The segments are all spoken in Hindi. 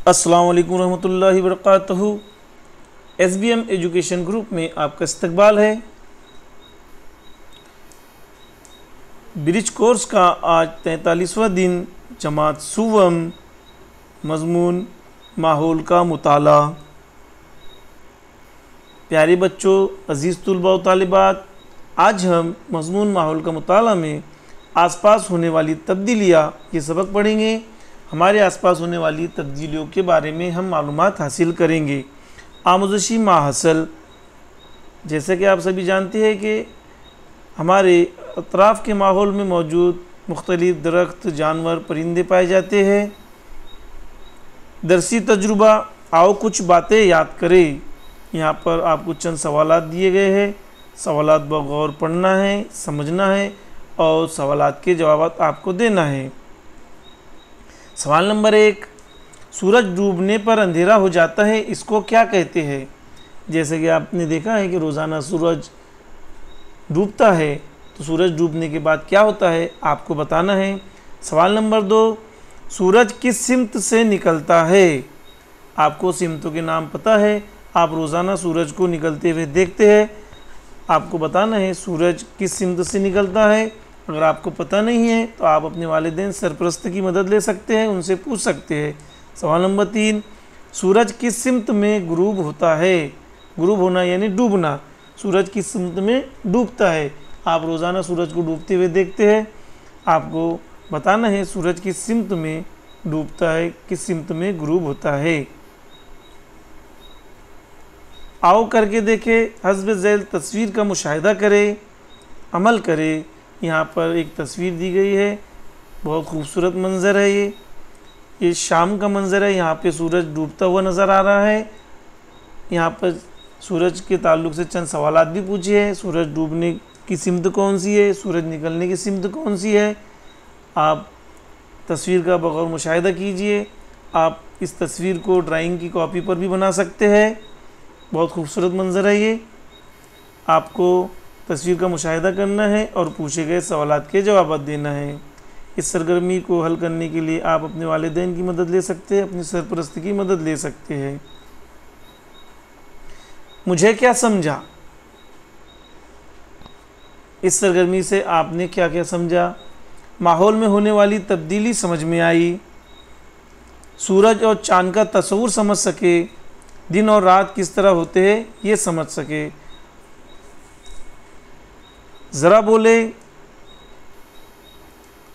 अस्सलाम वालेकुम रहमतुल्लाहि वबरकातुहू। SBM एजुकेशन ग्रुप में आपका इस्तकबाल है। ब्रिज कोर्स का आज 43वां दिन जमात सुवम, मज़मून माहौल का मुताला। प्यारे बच्चों, अज़ीज़ तुलबा व तालिबात, आज हम मज़मून माहौल का मुताला में आसपास होने वाली तब्दीलियाँ ये सबक पढ़ेंगे। हमारे आसपास होने वाली तब्दीलियों के बारे में हम मालूमात हासिल करेंगे। आमोज़शी माहसल, जैसे कि आप सभी जानते हैं कि हमारे अतराफ़ के माहौल में मौजूद मुख्तलिफ़ दरख्त, जानवर, परिंदे पाए जाते हैं। दरसी तजुर्बा, आओ कुछ बातें याद करें। यहाँ पर आपको चंद सवालात दिए गए हैं। सवालात बगौर पढ़ना है, समझना है और सवालात के जवाब आपको देना है। सवाल नंबर 1, सूरज डूबने पर अंधेरा हो जाता है, इसको क्या कहते हैं? जैसे कि आपने देखा है कि रोज़ाना सूरज डूबता है, तो सूरज डूबने के बाद क्या होता है आपको बताना है। सवाल नंबर 2, सूरज किस सिमत से निकलता है? आपको सिमतों के नाम पता है, आप रोज़ाना सूरज को निकलते हुए देखते हैं, आपको बताना है सूरज किस सिमत से निकलता है। अगर आपको पता नहीं है तो आप अपने वालिदैन सरपरस्त की मदद ले सकते हैं, उनसे पूछ सकते हैं। सवाल नंबर 3, सूरज किस सिमत में गुरूब होता है? गुरूब होना यानी डूबना। सूरज किस सिमत में डूबता है? आप रोज़ाना सूरज को डूबते हुए देखते हैं, आपको बताना है सूरज किस सिमत में डूबता है, किस सिमत में गुरूब होता है। आओ करके देखें, हस्ब ज़ैल तस्वीर का मुशाहिदा करें, अमल करें। यहाँ पर एक तस्वीर दी गई है, बहुत खूबसूरत मंज़र है। ये शाम का मंज़र है। यहाँ पे सूरज डूबता हुआ नज़र आ रहा है। यहाँ पर सूरज के ताल्लुक़ से चंद सवालात भी पूछे हैं। सूरज डूबने की सिमत कौन सी है, सूरज निकलने की सिमत कौन सी है। आप तस्वीर का बगौर मुशाहिदा कीजिए। आप इस तस्वीर को ड्राइंग की कॉपी पर भी बना सकते हैं। बहुत खूबसूरत मंज़र है ये। आपको तस्वीर का मुशाहिदा करना है और पूछे गए सवालात के जवाब देना है। इस सरगर्मी को हल करने के लिए आप अपने वालिदैन की मदद ले सकते हैं, अपनी सरपरस्त की मदद ले सकते हैं। मुझे क्या समझा? इस सरगर्मी से आपने क्या क्या समझा? माहौल में होने वाली तब्दीली समझ में आई, सूरज और चाँद का तस्वुर समझ सके, दिन और रात किस तरह होते हैं ये समझ सके। ज़रा बोले,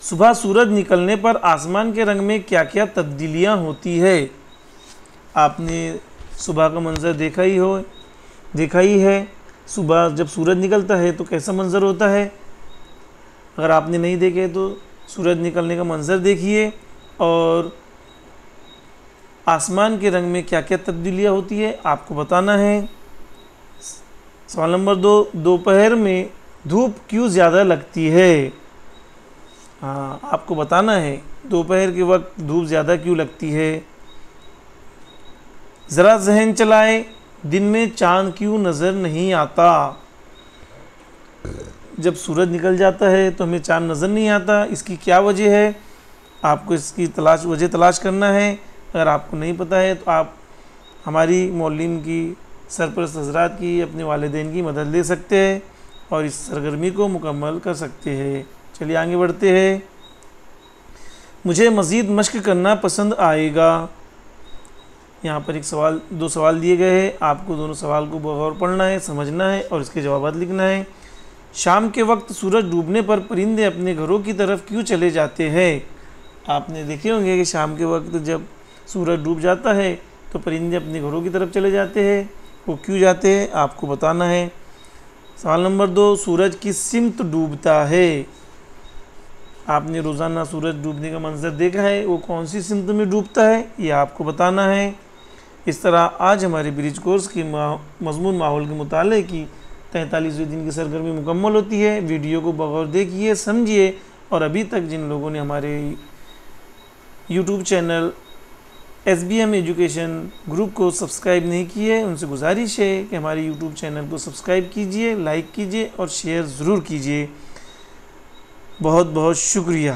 सुबह सूरज निकलने पर आसमान के रंग में क्या क्या तब्दीलियाँ होती है? आपने सुबह का मंज़र देखा ही है। सुबह जब सूरज निकलता है तो कैसा मंज़र होता है? अगर आपने नहीं देखे तो सूरज निकलने का मंज़र देखिए और आसमान के रंग में क्या क्या तब्दीलियाँ होती है आपको बताना है। सवाल नंबर 2, दोपहर में धूप क्यों ज़्यादा लगती है? हाँ, आपको बताना है दोपहर के वक्त धूप ज़्यादा क्यों लगती है। ज़रा जहन चलाए, दिन में चाँद क्यों नज़र नहीं आता? जब सूरज निकल जाता है तो हमें चाँद नज़र नहीं आता, इसकी क्या वजह है? आपको इसकी वजह तलाश करना है। अगर आपको नहीं पता है तो आप हमारी मौलिम की, सरपरस्त हज़रात की, अपने वालिदैन की मदद ले सकते हैं और इस सरगर्मी को मुकम्मल कर सकते हैं। चलिए आगे बढ़ते हैं। मुझे मज़ीद मश्क करना पसंद आएगा। यहाँ पर दो सवाल दिए गए हैं। आपको दोनों सवाल को बगौर पढ़ना है, समझना है और इसके जवाब लिखना है। शाम के वक्त सूरज डूबने पर परिंदे अपने घरों की तरफ क्यों चले जाते हैं? आपने देखे होंगे कि शाम के वक्त जब सूरज डूब जाता है तो परिंदे अपने घरों की तरफ चले जाते हैं। वो क्यों जाते हैं आपको बताना है। सवाल नंबर 2, सूरज किस सिमत डूबता है? आपने रोज़ाना सूरज डूबने का मंज़र देखा है, वो कौन सी सिमत में डूबता है ये आपको बताना है। इस तरह आज हमारे ब्रिज कोर्स की मज़मून माहौल के मुताले की 43वें दिन की सरगर्मी मुकम्मल होती है। वीडियो को बगौर देखिए, समझिए और अभी तक जिन लोगों ने हमारे YouTube channel SBM education group को सब्सक्राइब नहीं किए, उनसे गुजारिश है कि हमारे यूट्यूब चैनल को सब्सक्राइब कीजिए, लाइक कीजिए और शेयर ज़रूर कीजिए। बहुत बहुत शुक्रिया।